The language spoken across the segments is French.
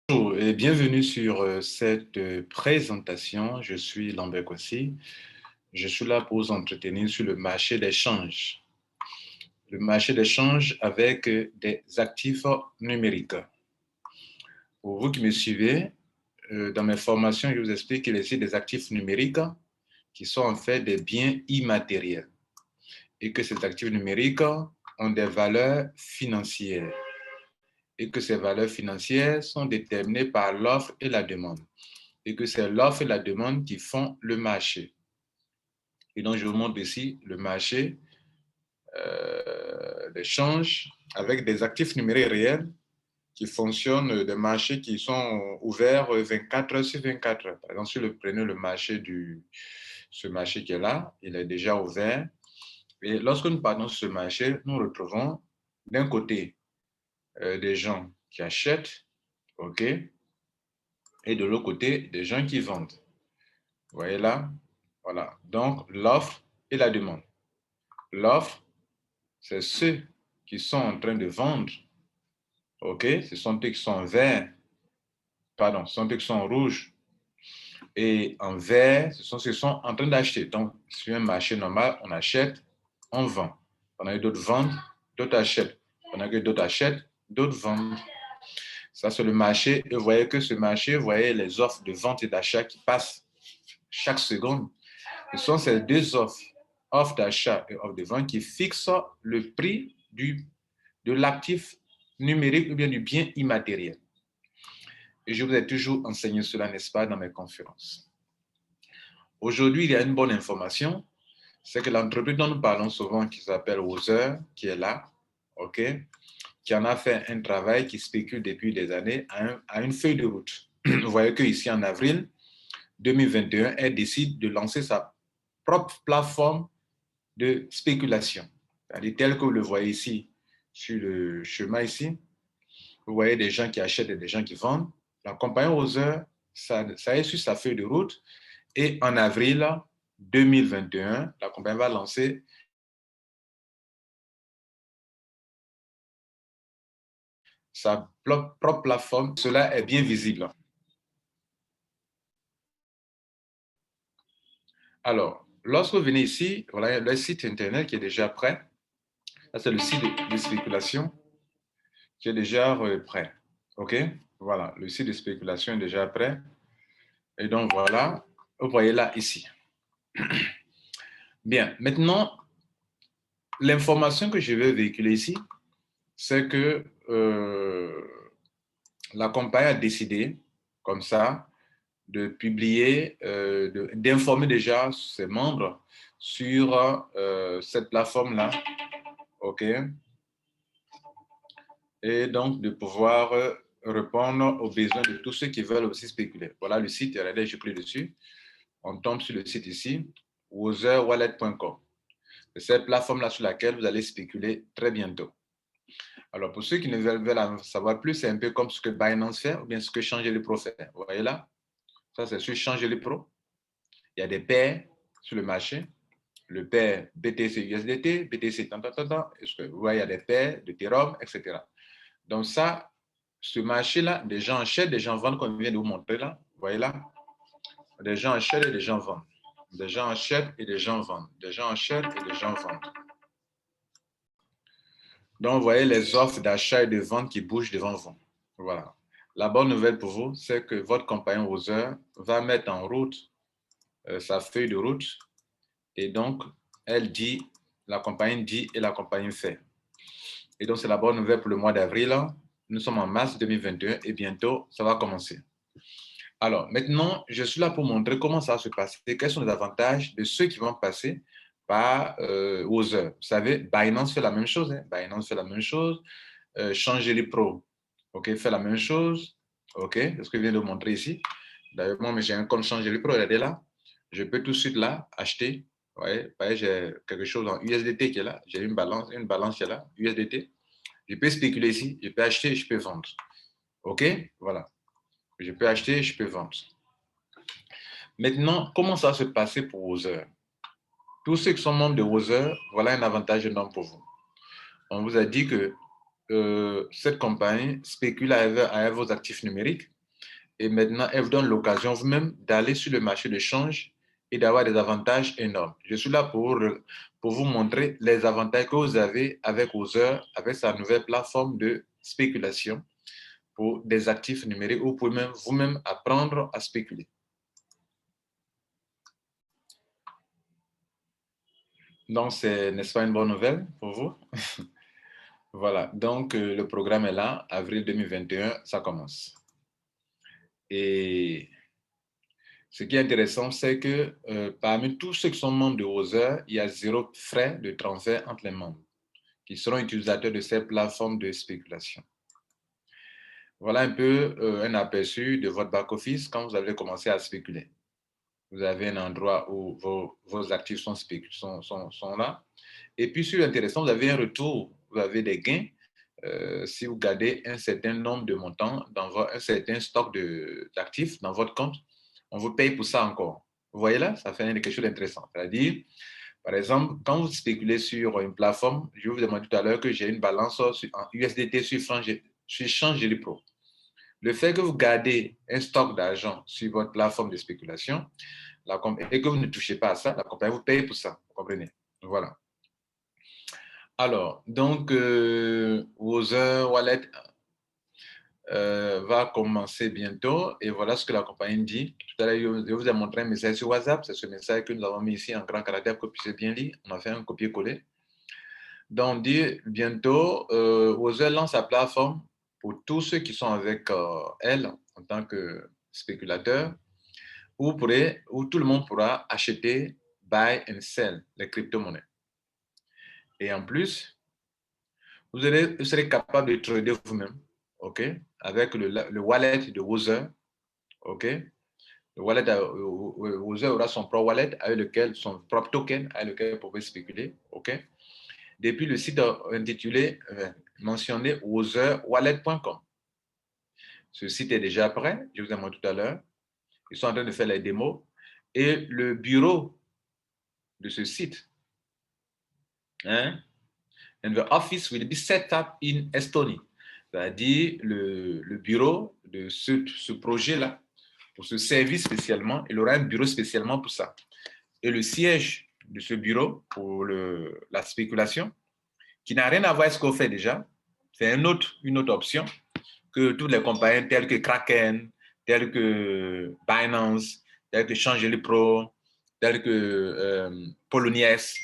Bonjour et bienvenue sur cette présentation. Je suis Lambert Kwasi. Je suis là pour vous entretenir sur le marché des changes. Le marché des changes avec des actifs numériques. Pour vous qui me suivez, dans mes formations, je vous explique qu'il existe des actifs numériques qui sont en fait des biens immatériels et que ces actifs numériques ont des valeurs financières et que ces valeurs financières sont déterminées par l'offre et la demande. Et que c'est l'offre et la demande qui font le marché. Et donc, je vous montre ici le marché d'échange avec des actifs numériques réels qui fonctionnent, des marchés qui sont ouverts 24 heures sur 24 heures. Par exemple, si vous prenez le marché ce marché qui est là, il est déjà ouvert. Et lorsque nous partons sur ce marché, nous retrouvons d'un côté des gens qui achètent, OK, et de l'autre côté des gens qui vendent. Vous voyez là? Voilà. Donc, l'offre et la demande. L'offre, c'est ceux qui sont en train de vendre. OK? Ce sont ceux qui sont verts. Pardon, ce sont ceux qui sont rouges. Et en vert, ce sont ceux qui sont en train d'acheter. Donc, sur un marché normal, on achète, on vend. Pendant que d'autres vendent, d'autres achètent. Pendant que d'autres achètent, d'autres vendent. Ça, c'est le marché. Et vous voyez que ce marché, vous voyez les offres de vente et d'achat qui passent chaque seconde. Ce sont ces deux offres, offre d'achat et offre de vente, qui fixent le prix de l'actif numérique ou bien du bien immatériel. Et je vous ai toujours enseigné cela, n'est-ce pas, dans mes conférences. Aujourd'hui, il y a une bonne information, c'est que l'entreprise dont nous parlons souvent, qui s'appelle Wozer, qui est là, OK, qui en a fait un travail qui spécule depuis des années à une feuille de route. Vous voyez qu'ici, en avril 2021, elle décide de lancer sa propre plateforme de spéculation. C'est-à-dire tel que vous le voyez ici, sur le chemin ici, vous voyez des gens qui achètent et des gens qui vendent. La compagnie Wozer, ça est sur sa feuille de route. Et en avril 2021, la compagnie va lancer sa propre plateforme. Cela est bien visible. Alors, lorsque vous venez ici, voilà le site internet qui est déjà prêt. Ça, c'est le site de spéculation qui est déjà prêt. OK? Voilà, le site de spéculation est déjà prêt. Et donc, voilà, vous voyez là, ici. Bien, maintenant, l'information que je vais véhiculer ici, c'est que la compagnie a décidé, comme ça, de publier, d'informer déjà ses membres sur cette plateforme-là, OK? Et donc, de pouvoir répondre aux besoins de tous ceux qui veulent aussi spéculer. Voilà le site, regardez, je clique dessus. On tombe sur le site ici, wozerwallet.com. C'est cette plateforme-là sur laquelle vous allez spéculer très bientôt. Alors, pour ceux qui ne veulent en savoir plus, c'est un peu comme ce que Binance fait ou bien ce que Changelipro fait. Vous voyez là? Ça, c'est sur Changelipro. Il y a des paires sur le marché. Le paire BTC USDT, BTC tant. Vous voyez, il y a des paires de Ethereum, etc. Donc ça, ce marché-là, des gens achètent, des gens vendent, comme je viens de vous montrer là. Vous voyez là? Des gens achètent et des gens vendent. Des gens achètent et des gens vendent. Des gens achètent et des gens vendent. Donc, vous voyez les offres d'achat et de vente qui bougent devant vous. Voilà. La bonne nouvelle pour vous, c'est que votre compagnie Wozer va mettre en route sa feuille de route. Et donc, elle dit, la compagnie dit et la compagnie fait. Et donc, c'est la bonne nouvelle pour le mois d'avril. Nous sommes en mars 2021 et bientôt, ça va commencer. Alors, maintenant, je suis là pour montrer comment ça va se passer, quels sont les avantages de ceux qui vont passer par Wozer. Vous savez, Binance fait la même chose. Hein? Binance fait la même chose. Changelipro, OK, fait la même chose. OK, c'est ce que je viens de vous montrer ici. D'ailleurs, moi, j'ai un compte Changelipro, regardez là. Je peux tout de suite là acheter. Ouais, j'ai quelque chose en USDT qui est là. J'ai une balance qui est là, USDT. Je peux spéculer ici, je peux acheter, je peux vendre. OK, voilà. Je peux acheter, je peux vendre. Maintenant, comment ça va se passer pour Wozer? Tous ceux qui sont membres de Wozer, voilà un avantage énorme pour vous. On vous a dit que cette compagnie spécule avec vos actifs numériques Et maintenant, elle vous donne l'occasion vous-même d'aller sur le marché de change et d'avoir des avantages énormes. Je suis là pour vous montrer les avantages que vous avez avec Other, avec sa nouvelle plateforme de spéculation pour des actifs numériques où vous pouvez même vous-même apprendre à spéculer. Donc, n'est-ce pas une bonne nouvelle pour vous? Voilà, donc le programme est là, avril 2021, ça commence. Et ce qui est intéressant, c'est que parmi tous ceux qui sont membres de Other, il y a 0 frais de transfert entre les membres qui seront utilisateurs de ces plateformes de spéculation. Voilà un peu un aperçu de votre back-office quand vous avez commencé à spéculer. Vous avez un endroit où vos actifs sont là. Et puis, sur l'intéressant, vous avez un retour, vous avez des gains si vous gardez un certain nombre de montants dans un certain stock d'actifs dans votre compte. On vous paye pour ça encore. Vous voyez là, ça fait quelque chose d'intéressant. C'est-à-dire, par exemple, quand vous spéculez sur une plateforme, je vous demande tout à l'heure que j'ai une balance en USDT sur Change Pro. Le fait que vous gardez un stock d'argent sur votre plateforme de spéculation et que vous ne touchez pas à ça, la compagnie vous paye pour ça. Vous comprenez? Voilà. Alors, donc, Other Wallet va commencer bientôt et voilà ce que la compagnie dit. Tout à l'heure, je vous ai montré un message sur WhatsApp. C'est ce message que nous avons mis ici en grand caractère pour que vous puissiez bien lire. On a fait un copier-coller. Donc, on dit bientôt, Other lance sa plateforme pour tous ceux qui sont avec elle en tant que spéculateurs, où tout le monde pourra acheter, buy and sell les crypto-monnaies. Et en plus, vous serez capable de trader vous-même, OK, avec le wallet de Other, OK. Le wallet Other aura son propre wallet avec lequel, son propre token avec lequel vous pouvez spéculer, OK. Depuis le site intitulé, mentionné otherwallet.com. Ce site est déjà prêt, je vous ai montré tout à l'heure. Ils sont en train de faire les démos. Et le bureau de ce site, and the office will be set up in Estonie. C'est-à-dire le bureau de ce projet-là, pour ce service spécialement, il aura un bureau spécialement pour ça. Et le siège de ce bureau pour la spéculation, qui n'a rien à voir avec ce qu'on fait déjà, c'est une autre option que toutes les compagnies telles que Kraken, telles que Binance, telles que Change Pro, telles que Poloniex,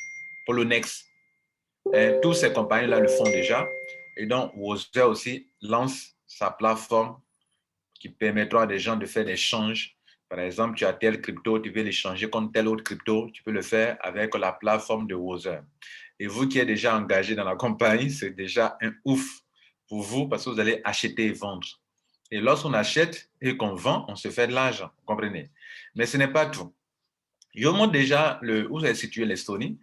toutes ces compagnies-là le font déjà. Et donc, Other aussi lance sa plateforme qui permettra à des gens de faire des échanges. Par exemple, tu as tel crypto, tu veux l'échanger contre tel autre crypto, tu peux le faire avec la plateforme de Other. Et vous qui êtes déjà engagé dans la compagnie, c'est déjà un ouf pour vous parce que vous allez acheter et vendre. Et lorsqu'on achète et qu'on vend, on se fait de l'argent, vous comprenez? Mais ce n'est pas tout. Je vous montre déjà où est située l'Estonie.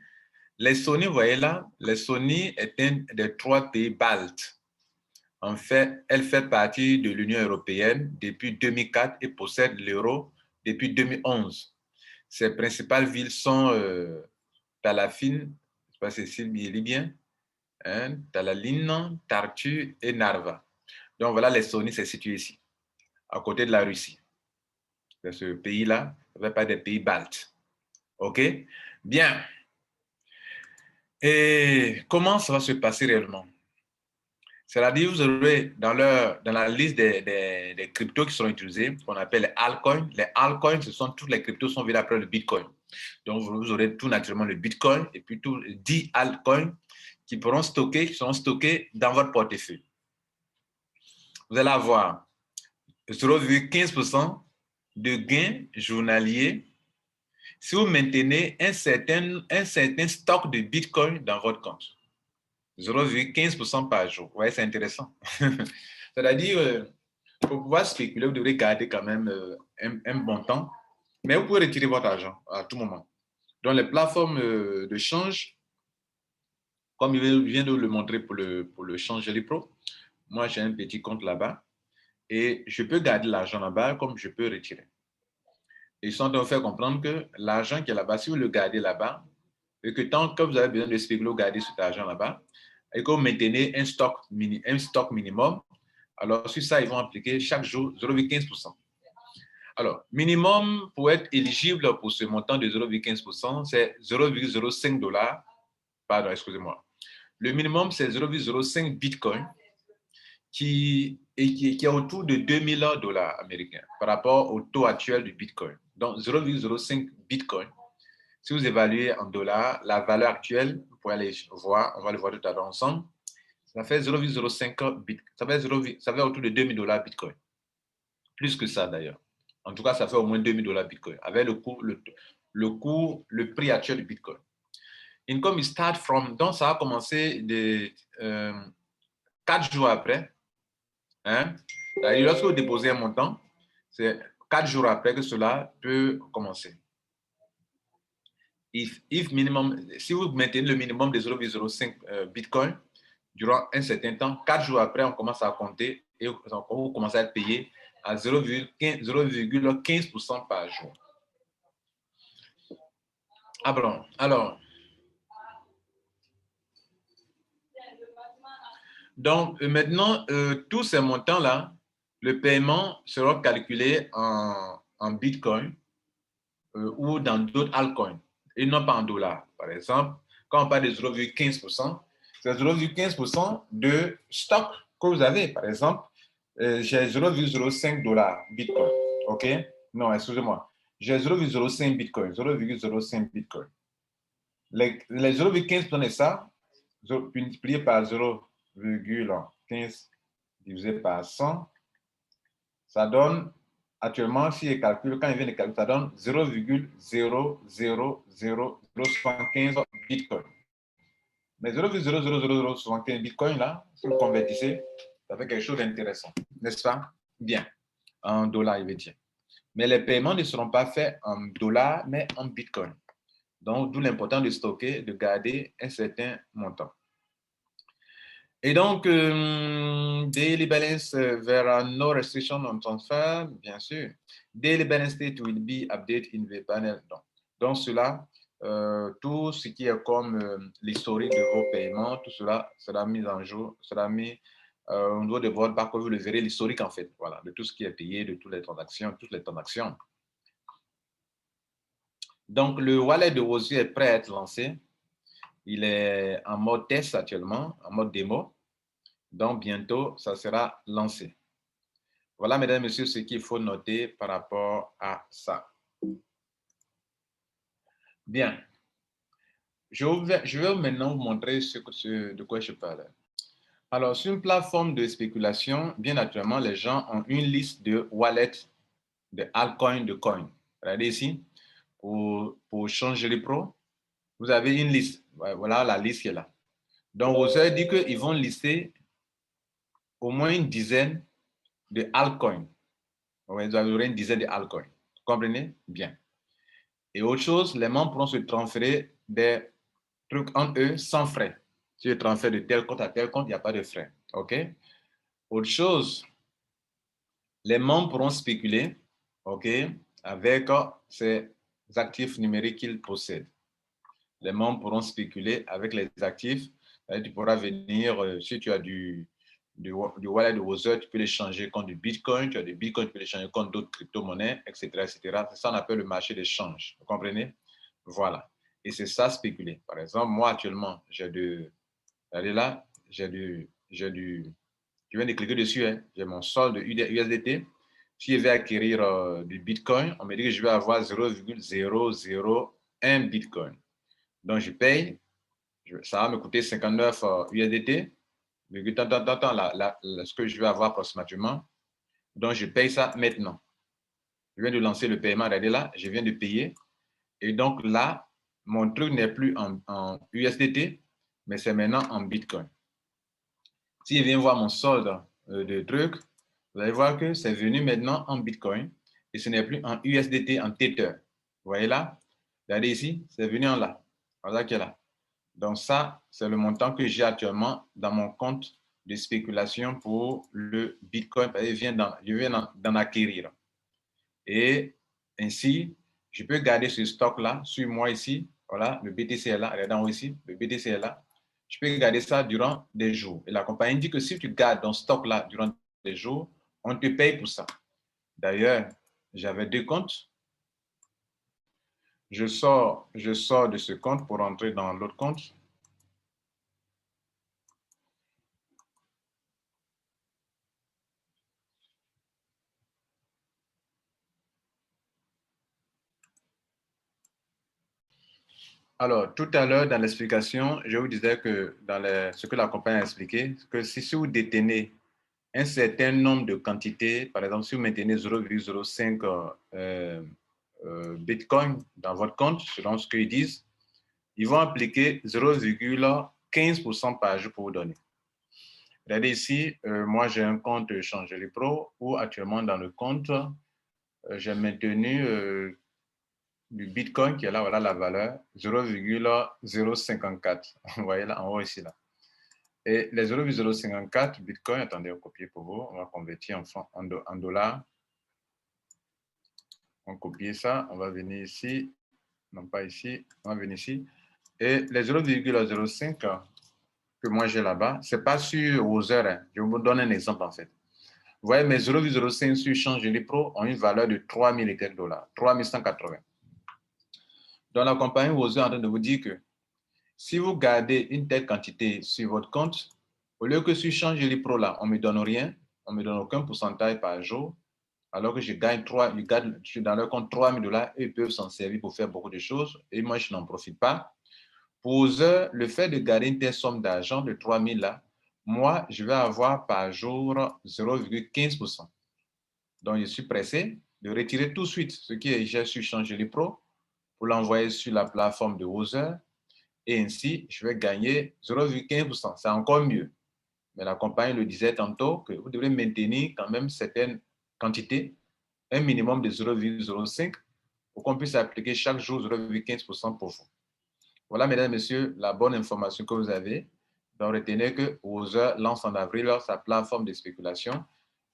L'Estonie, vous voyez là, l'Estonie est un des 3 pays baltes. En fait, elle fait partie de l'Union européenne depuis 2004 et possède l'euro depuis 2011. Ses principales villes sont Tallinn, je ne sais pas si c'est bien, hein, Tallinn, Tartu et Narva. Donc voilà, l'Estonie s'est située ici, à côté de la Russie. Ce pays-là, ça fait partie des pays baltes. OK? Bien. Et comment ça va se passer réellement? C'est-à-dire, vous aurez dans la liste des cryptos qui seront utilisés, qu'on appelle les altcoins. Les altcoins, ce sont toutes les cryptos qui sont venus après le Bitcoin. Donc, vous aurez tout naturellement le Bitcoin et puis tous les 10 altcoins qui seront stockés dans votre portefeuille. Vous allez avoir 0,15% de gains journaliers si vous maintenez un certain stock de Bitcoin dans votre compte. 0,15% par jour. Vous voyez, c'est intéressant. C'est-à-dire, pour pouvoir spéculer, vous devrez garder quand même un bon temps, mais vous pouvez retirer votre argent à tout moment. Donc, les plateformes de change, comme je viens de le montrer pour le Change Pro, moi, j'ai un petit compte là-bas et je peux garder l'argent là-bas comme je peux retirer. Ils sont en train de faire comprendre que l'argent qui est là-bas, si vous le gardez là-bas, et que tant que vous avez besoin de spéculer, vous gardez cet argent là-bas, et que vous maintenez un stock minimum, alors sur ça, ils vont appliquer chaque jour 0,15%. Alors, minimum pour être éligible pour ce montant de 0,15%, c'est 0,05 $. Pardon, excusez-moi. Le minimum, c'est 0,05 Bitcoin qui est autour de 2000 $ américains par rapport au taux actuel du Bitcoin. Donc, 0,05 Bitcoin. Si vous évaluez en dollars, la valeur actuelle, vous pouvez aller voir, on va le voir tout à l'heure ensemble, ça fait 0,05 Bitcoin. Ça fait autour de 2000 $ Bitcoin. Plus que ça d'ailleurs. En tout cas, ça fait au moins 2000 $ Bitcoin avec le prix actuel du Bitcoin. Income is start from, donc ça a commencé de 4 jours après. Hein? Lorsque vous déposez un montant, c'est 4 jours après que cela peut commencer. If minimum, si vous maintenez le minimum de 0,05 Bitcoin durant un certain temps, 4 jours après, on commence à compter et vous commencez à être payé à 0,15% par jour. Ah bon, alors, donc maintenant, tous ces montants-là, le paiement sera calculé en Bitcoin ou dans d'autres altcoins et non pas en dollars. Par exemple, quand on parle de 0,15%, c'est 0,15% de stock que vous avez. Par exemple, j'ai 0,05 $ Bitcoin. OK? Non, excusez-moi. J'ai 0,05 Bitcoin. 0,05 Bitcoin. Les 0,15% de ça, multiplié par 0,15 divisé par 100, ça donne, actuellement, si je calcule, quand il vient de calculer, ça donne 0,00075 Bitcoin. Mais 0,00075 Bitcoin, là, si vous convertissez, ça fait quelque chose d'intéressant, n'est-ce pas? Bien, en dollars, il veut dire. Mais les paiements ne seront pas faits en dollars, mais en Bitcoin. Donc, d'où l'important de stocker, de garder un certain montant. Et donc, daily balance, there are no restrictions on transfer, bien sûr. Daily balance state will be updated in the panel. Donc cela, tout ce qui est comme l'historique de vos paiements, tout cela sera mis en jour, sera mis au niveau de votre barre, vous le verrez, l'historique en fait, voilà, de tout ce qui est payé, de toutes les transactions. Donc, le wallet de Wozu est prêt à être lancé. Il est en mode test actuellement, en mode démo. Donc, bientôt, ça sera lancé. Voilà, mesdames et messieurs, ce qu'il faut noter par rapport à ça. Bien. Je vais maintenant vous montrer de quoi je parle. Alors, sur une plateforme de spéculation, bien naturellement, les gens ont une liste de wallets, de altcoins, de coins. Regardez ici, pour changer les pros, vous avez une liste. Voilà la liste qui est là. Donc, vous avez dit qu'ils vont lister au moins une dizaine de altcoins. Vous aurez une dizaine de altcoins. Vous comprenez? Bien. Et autre chose, les membres pourront se transférer des trucs en eux sans frais. Si je transfère de tel compte à tel compte, il n'y a pas de frais. OK? Autre chose, les membres pourront spéculer, OK, avec ces actifs numériques qu'ils possèdent. Les membres pourront spéculer avec les actifs. Tu pourras venir, si tu as du wallet de Wozu, tu peux l'échanger contre du Bitcoin. Tu as du Bitcoin, tu peux l'échanger contre d'autres crypto-monnaies, etc., etc. C'est ça qu'on appelle le marché d'échange. Vous comprenez? Voilà. Et c'est ça, spéculer. Par exemple, moi, actuellement, allez là, je viens de cliquer dessus, hein. J'ai mon solde USDT. Si je vais acquérir du Bitcoin, on me dit que je vais avoir 0,001 Bitcoin. Donc, je paye, ça va me coûter 59 USDT, ce que je vais avoir approximativement. Donc, je paye ça maintenant. Je viens de lancer le paiement, regardez là, je viens de payer. Et donc là, mon truc n'est plus en USDT, mais c'est maintenant en Bitcoin. Si je viens voir mon solde de trucs, vous allez voir que c'est venu maintenant en Bitcoin et ce n'est plus en USDT, en Tether. Vous voyez là? Regardez ici, c'est venu en là. Voilà qui est là. Donc ça, c'est le montant que j'ai actuellement dans mon compte de spéculation pour le Bitcoin. Je viens d'en acquérir. Et ainsi, je peux garder ce stock-là sur moi ici. Voilà, le BTC est là. Regardez en haut ici, le BTC est là. Je peux garder ça durant des jours. Et la compagnie dit que si tu gardes ton stock-là durant des jours, on te paye pour ça. D'ailleurs, J'avais deux comptes. Je sors de ce compte pour entrer dans l'autre compte. Alors, tout à l'heure, dans l'explication, je vous disais que dans ce que la compagnie a expliqué, que si vous détenez un certain nombre de quantités, par exemple, si vous maintenez 0,05 Bitcoin dans votre compte, selon ce qu'ils disent, ils vont appliquer 0,15% par jour pour vous donner. Regardez ici, moi j'ai un compte Changelly Pro où actuellement dans le compte, j'ai maintenu du Bitcoin qui est là, voilà la valeur, 0,054. Vous voyez là en haut ici là. Et les 0,054 Bitcoin, attendez, on va copier pour vous, on va convertir en dollars. On copie ça, on va venir ici, non pas ici, on va venir ici. Et les 0,05 que moi j'ai là-bas, ce n'est pas sur aux heures. Hein. Je vous donne un exemple en fait. Vous voyez, mes 0,05 sur Changelly Pro ont une valeur de 3 000 et quelques dollars, 3 180. Donc la compagnie Wozer est en train de vous dire que si vous gardez une telle quantité sur votre compte, au lieu que sur Changelly Pro là, on ne me donne rien, on ne me donne aucun pourcentage par jour, alors que je gagne 3, je suis dans leur compte 3 000 dollars et ils peuvent s'en servir pour faire beaucoup de choses et moi je n'en profite pas. Pour eux, le fait de garder une telle somme d'argent de 3 000 là, moi je vais avoir par jour 0,15%. Donc je suis pressé de retirer tout de suite ce qui est déjà sur Changelly Pro pour l'envoyer sur la plateforme de Wozer et ainsi je vais gagner 0,15%. C'est encore mieux. Mais la compagnie le disait tantôt que vous devez maintenir quand même certaines quantités, un minimum de 0,05 pour qu'on puisse appliquer chaque jour 0,15% pour vous. Voilà, mesdames et messieurs, la bonne information que vous avez. Donc, retenez que Wozer lance en avril sa plateforme de spéculation.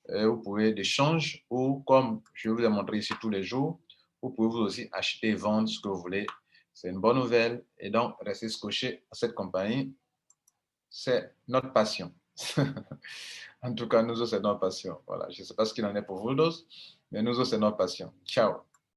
Vous pouvez d'échange ou comme je vous ai montré ici tous les jours, vous pouvez vous aussi acheter et vendre ce que vous voulez. C'est une bonne nouvelle et donc restez scotché à cette compagnie. C'est notre passion. En tout cas, nous autres, c'est notre passion. Voilà, je ne sais pas ce qu'il en est pour vous d'autres, mais nous autres, c'est notre passion. Ciao.